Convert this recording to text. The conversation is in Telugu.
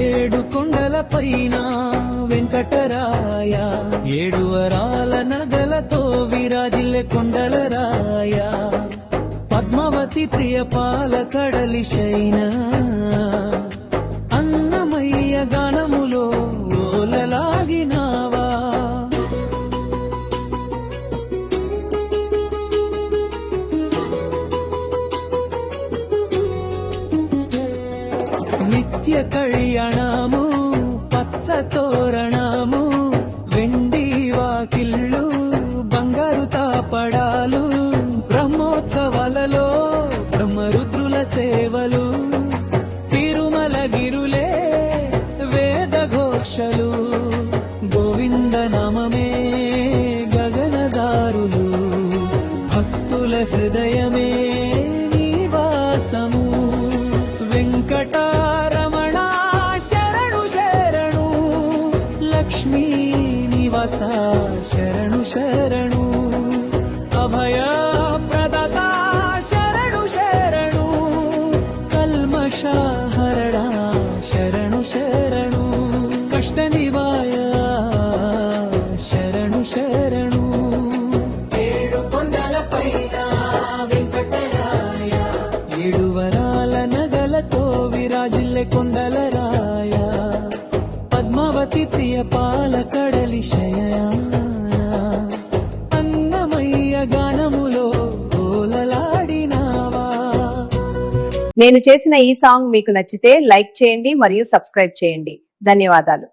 ఏడు కొండల పైన వెంకటరాయ, ఏడు వరాల నగలతో విరాజిల్లె కొండల రాయ, పద్మావతి ప్రియ పాల కడలి శైన, అన్నమయ్య గానములో ఓలలాగినావా. నిత్య కళ్యాణము పచ్చ తోరణము, వెండి వాకిళ్ళు బంగారు తాపడాలు, బ్రహ్మోత్సవాలలో బ్రహ్మరుద్రుల సేవలు, తిరుమల గిరులే వేద ఘోషలు, గోవింద నామమే గగనదారులు, భక్తుల హృదయమే నివాసము. వెంకటరమణ శరణు శరణు, లక్ష్మీ నివాస శరణు శరణు, అభయ ప్రదాత శరణు శరణు, కల్మష హరణ శరణు శరణు, కష్ట నివాయ శరణు శరణు. ఏడు కొండల పైన వెంకటరాయ, ఏడు వరాల నగలతో విరాజిల్లె కొండల రాయ, పద్మావతి ప్రియ పాల కడలి శయన, అన్నమయ్య గానములో ఓలలాడినావా. నేను చేసిన ఈ సాంగ్ మీకు నచ్చితే లైక్ చేయండి మరియు సబ్స్క్రైబ్ చేయండి. ధన్యవాదాలు.